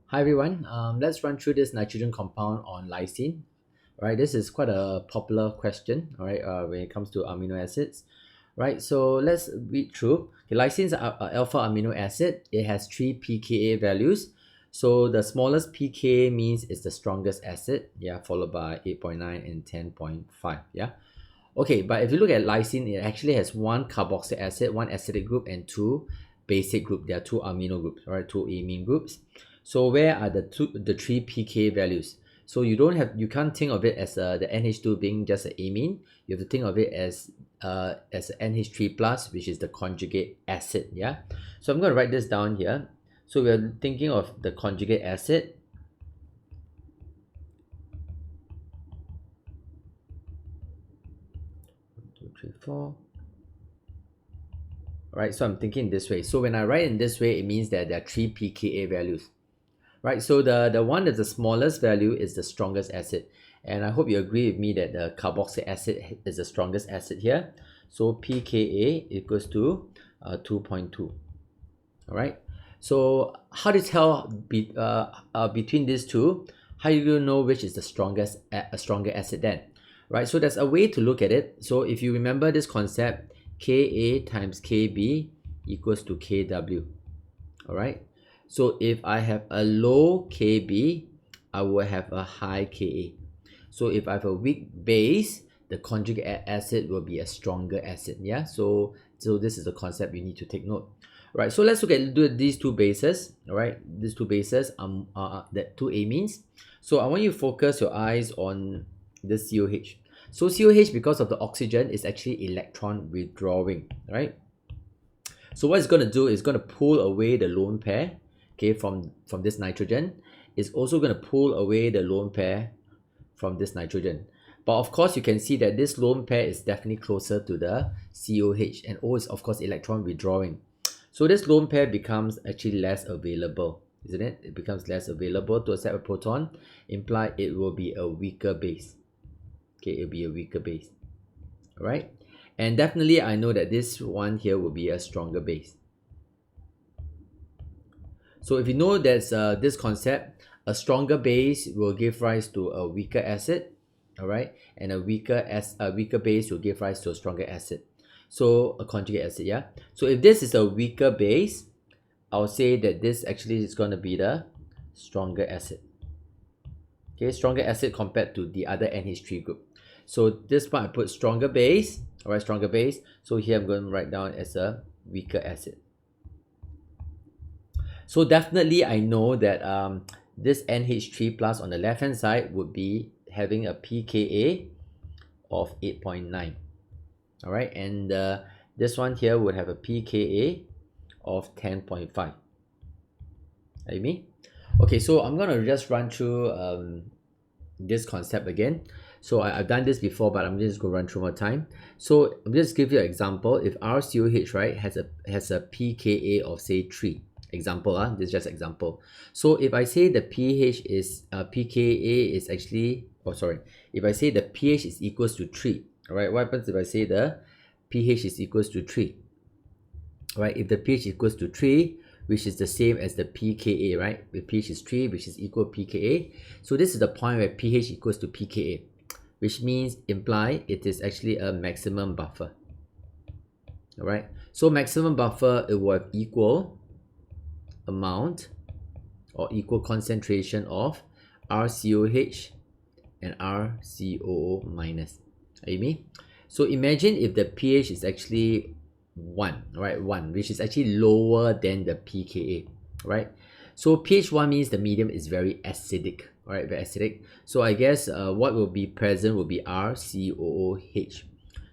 Hi everyone. Let's run through this nitrogen compound on lysine. All right, this is quite a popular question. All right, when it comes to amino acids. Right, so let's read through. Okay, lysine is a alpha amino acid. It has three pKa values. So the smallest pKa means it's the strongest acid. Yeah, followed by 8.9 and 10.5. Yeah. Okay, but if you look at lysine, it actually has one carboxylic acid, one acidic group, and two basic group. There are two amino groups, right? Two amine groups. So where are the three pK values? So you can't think of it as the NH2 being just an amine. You have to think of it as an NH3 plus, which is the conjugate acid. Yeah. So I'm going to write this down here. So we're thinking of the conjugate acid. 1, 2, 3, 4. Right, so I'm thinking this way. So when I write in this way, it means that there are three pKa values. Right, so the one that's the smallest value is the strongest acid. And I hope you agree with me that the carboxylic acid is the strongest acid here. So pKa equals to 2.2. All right, so how do you tell between these two? How do you know which is the stronger acid then? Right, so there's a way to look at it. So if you remember this concept, Ka times Kb equals to Kw. All right, so if I have a low Kb, I will have a high Ka. So if I have a weak base, the conjugate acid will be a stronger acid. Yeah, so this is a concept you need to take note. Right, so let's look at these two bases. All right, these two bases the two amines. So I want you to focus your eyes on this COH. So COH, because of the oxygen, is actually electron withdrawing, right? So what it's going to do is going to pull away the lone pair, okay, from this nitrogen. It's also going to pull away the lone pair from this nitrogen. But of course, you can see that this lone pair is definitely closer to the COH, and O is of course electron withdrawing. So this lone pair becomes actually less available, isn't it? It becomes less available to accept a proton, imply it will be a weaker base. Okay, it'll be a weaker base. All right, and definitely I know that this one here will be a stronger base. So if you know there's this concept, a stronger base will give rise to a weaker acid, all right, and a weaker base will give rise to a stronger acid. So a conjugate acid, yeah. So if this is a weaker base, I'll say that this actually is going to be the stronger acid. Okay, stronger acid compared to the other NH3 group. So this part I put stronger base, all right, stronger base. So here I'm going to write down as a weaker acid. So definitely I know that this NH3 plus on the left hand side would be having a pKa of 8.9. All right, and this one here would have a pKa of 10.5. Are you me? Okay, so I'm gonna just run through this concept again. So I've done this before, but I'm just going to run through more time. So I'm just give you an example. If our COH, right, has a pKa of say 3, example, this is just example. So if I say the pH is pKa is actually, oh sorry, if I say the pH is equals to 3, all right, what happens if I say the pH is equals to 3? All right, if the pH equals to 3, which is the same as the pKa, right? If pH is 3, which is equal to pKa. So this is the point where pH equals to pKa, which means imply it is actually a maximum buffer. All right, so maximum buffer, it will have equal amount or equal concentration of RCOH and RCOO minus. Are you me? So imagine if the pH is actually 1, right? 1, which is actually lower than the pKa, right? So pH 1 means the medium is very acidic, all right? Very acidic. So I guess what will be present will be RCOOH.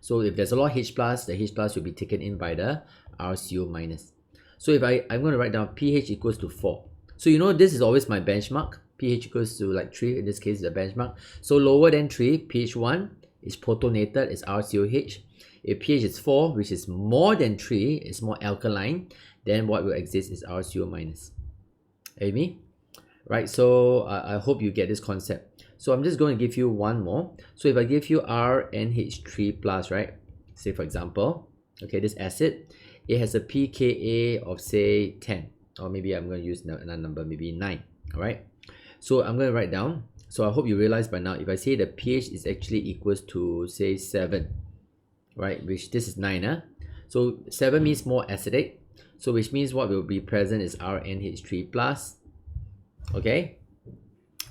So if there's a lot of H plus, the H plus will be taken in by the RCO minus. So if I'm going to write down pH equals to 4. So you know this is always my benchmark. pH equals to like 3, in this case is the benchmark. So lower than 3, pH 1 is protonated, is RCOH. If pH is 4, which is more than 3, is more alkaline, then what will exist is RCO minus. Are you me? Right, so I hope you get this concept. So I'm just going to give you one more. So if I give you RNH3 plus, right? Say for example, okay, this acid, it has a pKa of say 10. or maybe I'm going to use another number, maybe 9. All right, so I'm going to write down. So I hope you realize by now, if I say the pH is actually equals to say 7, right, which this is 9, so 7 means more acidic, so which means what will be present is RNH3 plus. Okay,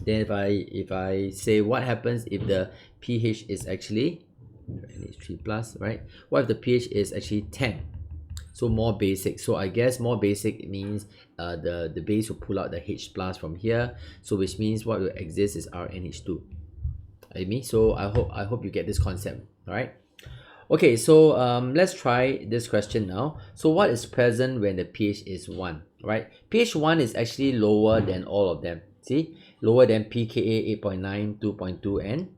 then if I say what happens if the pH is actually NH3 plus, right? What if the pH is actually 10? So more basic. So I guess more basic means the base will pull out the H plus from here. So which means what will exist is RNH2. So I hope you get this concept. All right. Okay, so let's try this question now. So what is present when the pH is 1, right? pH 1 is actually lower than all of them. See? Lower than pKa 8.9, 2.2, and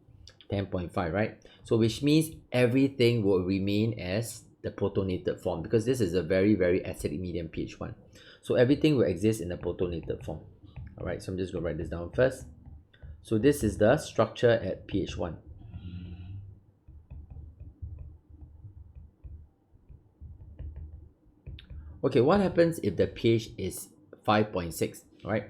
10.5, right? So which means everything will remain as the protonated form, because this is a very, very acidic medium, pH 1. So everything will exist in the protonated form. All right, so I'm just going to write this down first. So this is the structure at pH 1. Okay, what happens if the pH is 5.6, right?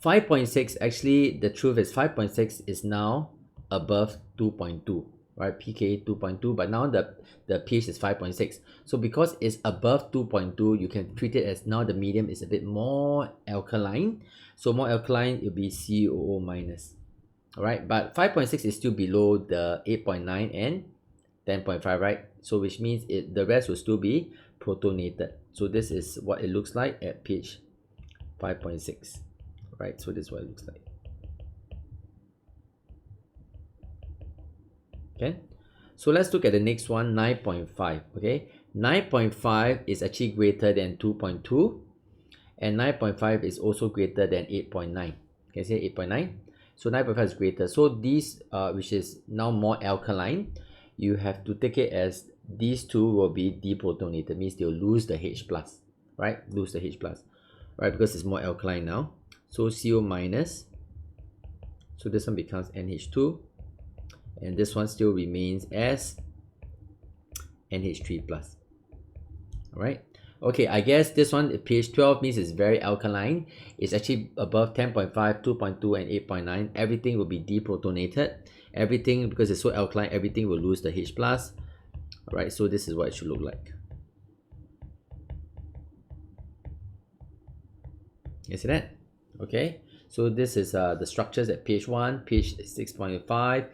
5.6, actually, the truth is 5.6 is now above 2.2, right? pKa 2.2, but now the pH is 5.6. So because it's above 2.2, you can treat it as now the medium is a bit more alkaline. So more alkaline, it will be COO minus, all right? But 5.6 is still below the 8.9 and 10.5, right? So which means the rest will still be protonated. So this is what it looks like at pH 5.6, right? So this is what it looks like. Okay, so let's look at the next one, 9.5. Okay, 9.5 is actually greater than 2.2, and 9.5 is also greater than 8.9. Can you say 8.9? So 9.5 is greater. So these which is now more alkaline, you have to take it as these two will be deprotonated, means they'll lose the H plus, right? Lose the H plus, right? Because it's more alkaline now. So CO minus. So this one becomes NH2, and this one still remains as NH3 plus. All right. Okay, I guess this one pH 12 means it's very alkaline. It's actually above 10.5, 2.2, and 8.9. Everything will be deprotonated. Everything, because it's so alkaline, everything will lose the H plus. All right, so this is what it should look like. You see that? Okay, so this is the structures at pH 1, pH 6.5,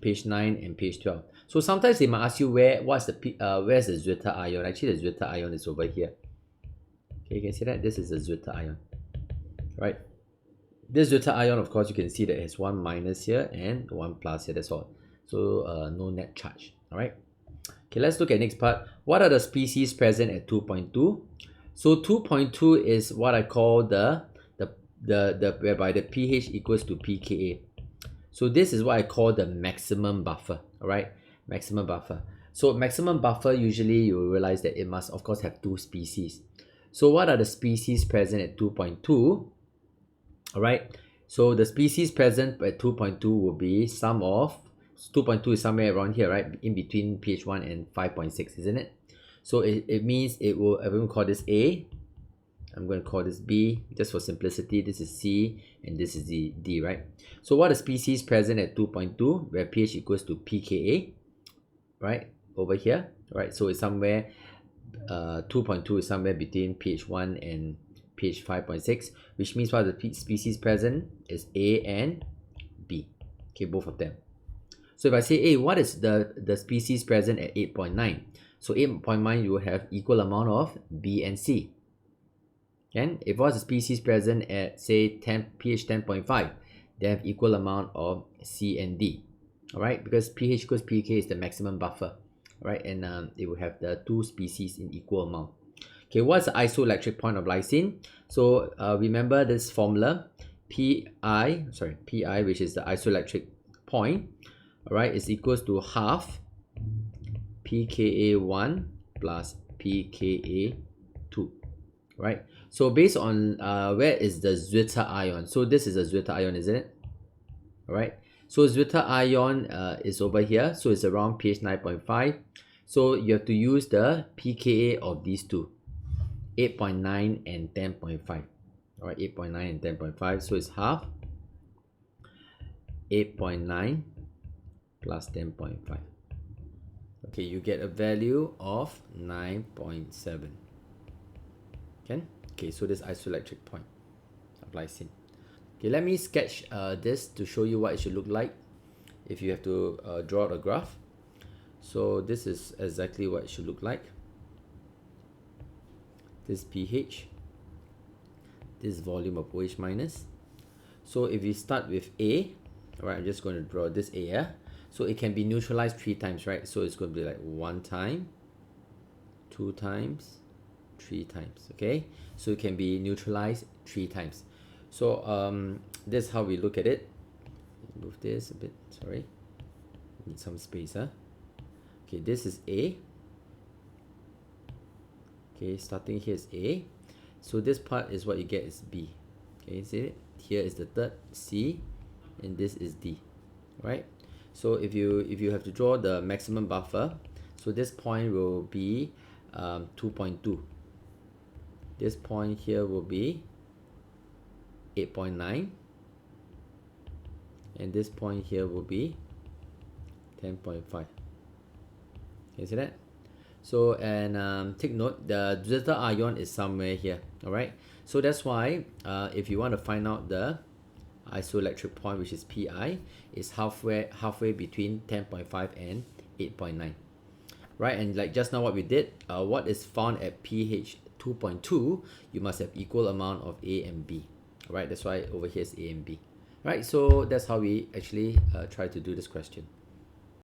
pH 9, and pH 12. So sometimes they might ask you where's the Zwitter ion. Actually, the Zwitter ion is over here. Okay, you can see that this is the Zwitter ion, right? This Zwitter ion, of course, you can see that it has one minus here and one plus here. That's all. So no net charge. All right. Okay, let's look at next part. What are the species present at 2.2? So 2.2 is what I call the whereby the pH equals to pKa. So this is what I call the maximum buffer. All right, maximum buffer. So maximum buffer, usually you will realize that it must of course have two species. So what are the species present at 2.2? All right, so the species present at 2.2 will be sum of 2.2 is somewhere around here, right? In between pH 1 and 5.6, isn't it? So it means it will, I'm going to call this A. I'm going to call this B, just for simplicity. This is C, and this is D, right? So what are species present at 2.2, where pH equals to pKa, right? Over here, right? So it's somewhere, 2.2 is somewhere between pH 1 and pH 5.6, which means what are the species present is A and B. Okay, both of them. So if I say, hey, what is the species present at 8.9? So 8.9, you will have equal amount of B and C. And if what's the species present at, say, pH 10.5, they have equal amount of C and D. All right, because pH equals pK is the maximum buffer. All right, and it will have the two species in equal amount. Okay, what's the isoelectric point of lysine? So remember this formula, Pi, which is the isoelectric point, all right, is equals to half pKa1 plus pKa2, right? So based on where is the Zwitter ion? So this is a Zwitter ion, isn't it? All right. So Zwitter ion is over here. So it's around pH 9.5. So you have to use the pKa of these two. 8.9 and 10.5. All right, 8.9 and 10.5, so it's half 8.9 plus 10.5. Okay, you get a value of 9.7. Okay, so this isoelectric point of lysine. Okay, let me sketch this to show you what it should look like if you have to draw a graph. So this is exactly what it should look like. This pH, this volume of OH minus. So if you start with A, all right, I'm just going to draw this A here. So it can be neutralized 3 times, right? So it's going to be like 1 time, 2 times, 3 times, okay? So it can be neutralized 3 times. So this is how we look at it. Move this a bit, sorry. Need some space, huh? Okay, this is A. Okay, starting here is A. So this part is what you get is B. Okay, see it? Here is the third C, and this is D, right? So if you have to draw the maximum buffer, so this point will be 2.2. This point here will be 8.9, and this point here will be 10.5. Can you see that? So, and take note, the zeta ion is somewhere here, all right? So that's why if you want to find out the isoelectric point, which is Pi, is halfway between 10.5 and 8.9, right? And like just now what we did, what is found at pH 2.2, you must have equal amount of A and B, right? That's why over here is A and B, right? So that's how we actually try to do this question.